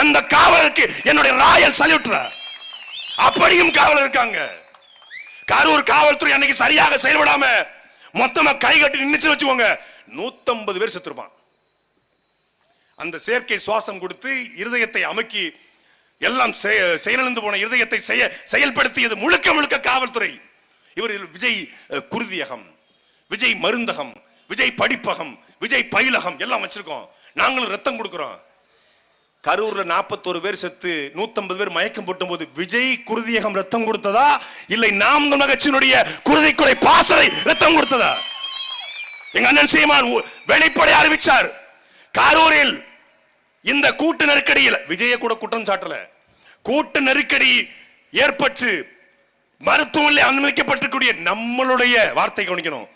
அந்த காவலருக்கு என்னுடைய Royal salute. அப்படியும் காவலர் இருக்காங்க. கரூர் காவல்துறை அன்னைக்கு சரியாக செயல்படாம மொத்தமா கை கட்டி நின்னுச்சு வச்சுக்கோங்க, 150 பேர் செத்துருப்பான். அந்த செயற்கை சுவாசம் கொடுத்து இருதயத்தை அமுக்கி எல்லாம் செயலிழந்து போன இருதயத்தை செயல்படுத்தியது முழுக்க முழுக்க காவல்துறை. இவர் விஜய் குருதியகம், விஜய் மருந்தகம், விஜய் படிப்பகம், விஜய் பயிலகம் எல்லாம் வச்சிருக்கோம். நாங்களும் ரத்தம் கொடுக்கிறோம். கரூர்ல 41 பேர் செத்து 150 பேர் மயக்கம் போட்டும் போது விஜய் குருதியகம் ரத்தம் கொடுத்ததா இல்லை நாம் தமிழர் கட்சியினுடைய குருதிக்குடை பாசறை ரத்தம் கொடுத்ததா? எங்க அண்ணன் சீமான் வெளிப்படை அறிவிச்சார். கரூரில் இந்த கூட்டு நெருக்கடியில் விஜய கூட குற்றம் சாட்டல, கூட்டு நெருக்கடி ஏற்பட்டு மருத்துவமனையில் அனுமதிக்கப்பட்டிருக்கூடிய நம்மளுடைய வார்த்தை கவனிக்கணும்,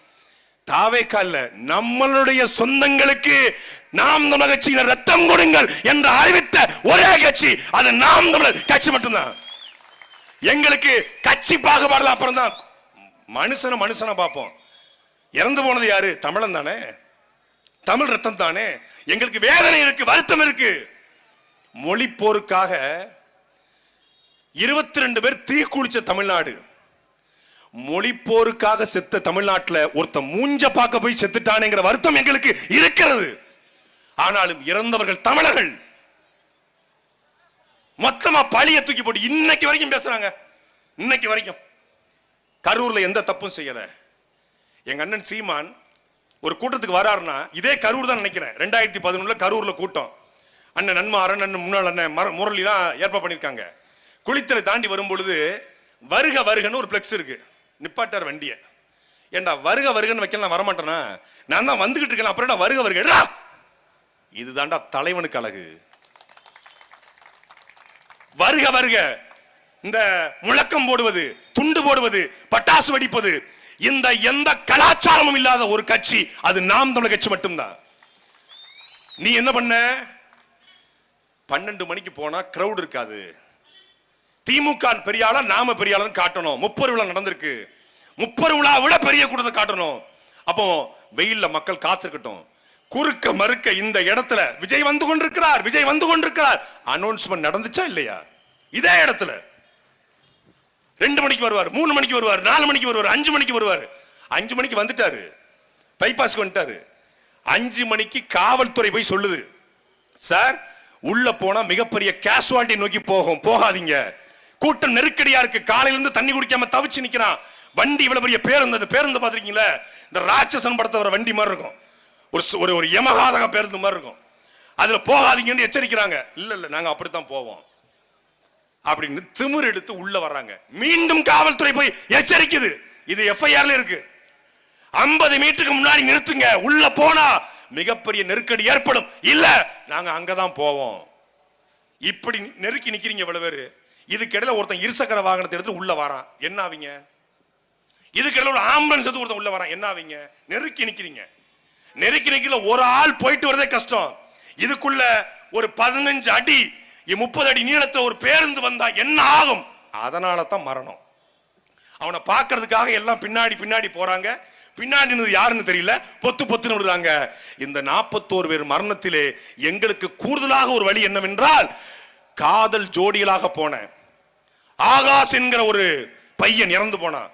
தாவேக்கா இல்ல, நம்மளுடைய சொந்தங்களுக்கு நாம் தமிழர் கட்சியினர் ரத்தம் கொடுங்கள் என்று அறிவித்த ஒரே கட்சி அது நாம் தமிழர் கட்சி மட்டும்தான். எங்களுக்கு கட்சி பாகுபாடுல அப்புறம் தான் மனுஷனை பார்ப்போம். இறந்து போனது யாரு? தமிழன் தானே, தமிழ் ரத்தம் தானே. எங்களுக்கு வேதனை இருக்கு, வருத்தம் இருக்கு. மொழி போருக்காக 22 பேர் தீ குளிச்ச தமிழ்நாடு, மொழி போருக்காக செத்த தமிழ்நாட்டில் ஒருத்த மூஞ்ச பார்க்க போய் செத்துட்டானேங்கிற வருத்தம் எங்களுக்கு இருக்கிறது. ஆனாலும் இறந்தவர்கள் தமிழர்கள். மொத்தமா பழிய தூக்கி போட்டு இன்னைக்கு வரைக்கும் பேசுறாங்க. இன்னைக்கு வரைக்கும் கரூர்ல எந்த தப்பும் செய்யல. எங்க அண்ணன் சீமான் ஒரு கூட்டத்துக்கு வராருன்னா இதே கரூர் தான் நினைக்கிறேன். 2011 கரூர்ல கூட்டம். அண்ணன் நன்மாறன், அண்ணன் முன்னாள் அண்ணன் முரளிலாம் ஏற்பாடு பண்ணிருக்காங்க. குளித்தலை தாண்டி வரும் பொழுது வருக வருகன்னு ஒரு பிளெக்ஸ் இருக்கு. நிப்பாட்டார் வண்டிய. ஏண்டா வருக வருகன்னு வைக்க நான் வரமாட்டேனா? நான் தான் வந்துகிட்டு இருக்கேன், அப்புறம் வருக வருக. இதுதான்டா தலைவனுக்கு அழகு. வருக வருக இந்த முழக்கம் போடுவது, துண்டு போடுவது, பட்டாசு வெடிப்பது, இந்த எந்த கலாச்சாரமும் இல்லாத ஒரு கட்சி அது நாம் தமிழர் கட்சி மட்டும்தான். நீ என்ன பண்ண? 12 மணிக்கு போனா கிரவுட் இருக்காது. திமுக பெரிய ஆளா நாம பெரிய ஆளு காட்டணும். 30 விழா நடந்திருக்கு. 30 விழா விட பெரிய கூட்டத்தை காட்டணும். அப்போ வெயில்ல மக்கள் காத்திருக்கட்டும். குறுக்க மறுக்க இந்த இடத்துல விஜய் வந்து கொண்டிருக்கிறார், விஜய் வந்து கொண்டிருக்கிறார் அனௌன்ஸ்மெண்ட் நடந்துச்சா இல்லையா? இதே இடத்துல 2 மணிக்கு வருவார், 3 மணிக்கு வருவார், 4 மணிக்கு வருவார், 5 மணிக்கு வருவார். 5 மணிக்கு வந்துட்டாரு, பைபாஸ்க்கு வந்துட்டாரு. 5 மணிக்கு காவல்துறை போய் சொல்லுது, சார் உள்ள போனா மிகப்பெரிய கேஷுவாலிட்டி நோக்கி போகாதீங்க, கூட்டம் நெருக்கடியா இருக்கு, காலையிலிருந்து தண்ணி குடிக்காம தவிச்சு நிக்கிறான். வண்டி இவ்வளவு பெரிய பேருந்து, பேருந்து பாத்திருக்கீங்களா? இந்த ராட்சசன் படத்தை வர வண்டி மாதிரி இருக்கும், ஒரு யமகாதக பேருந்து மாதிரி இருக்கும். அதுல போகாதீங்கன்னு எச்சரிக்கிறாங்க. இல்ல இல்ல நாங்க அப்படித்தான் போவோம் அப்படின்னு திமிர் எடுத்து உள்ள வர்றாங்க. மீண்டும் காவல்துறை போய் எச்சரிக்குது. இது எஃப்ஐஆர்ல இருக்கு. 50 மீட்டருக்கு முன்னாடி நிறுத்துங்க, உள்ள போனா மிகப்பெரிய நெருக்கடி ஏற்படும். இல்ல நாங்க அங்கதான் போவோம். இப்படி நெருக்கி நிக்கிறீங்க இவ்வளவு பேரு. இதுக்கிடையில ஒருத்தன் இருசக்கர வாகனத்தை எடுத்து உள்ள வரான், என்ன ஆவீங்க? இதுக்கிடையில ஒரு ஆம்புலன்ஸ் எடுத்து ஒருத்தன் உள்ள வரான், என்ன ஆவீங்க? நெருக்கி நிக்கிறீங்க. நெருக்கி நிக்கல ஒரு ஆள் போயிட்டு வரதே கஷ்டம். இதுக்குள்ள ஒரு 15 அடி 30 அடி நீளத்துல ஒரு பேருந்து வந்தா என்ன ஆகும்? அதனால தான் மரணம். அவனை பார்க்கறதுக்காக எல்லாம் பின்னாடி போறாங்க. பின்னாடி யாருன்னு தெரியல, பொத்து விடுறாங்க. இந்த 41 பேர் மரணத்திலே எங்களுக்கு கூடுதலாக ஒரு வழி என்னவென்றால், காதல் ஜோடிகளாக போன ஆகாஷ் என்கிற ஒரு பையன் இறந்து போனான்.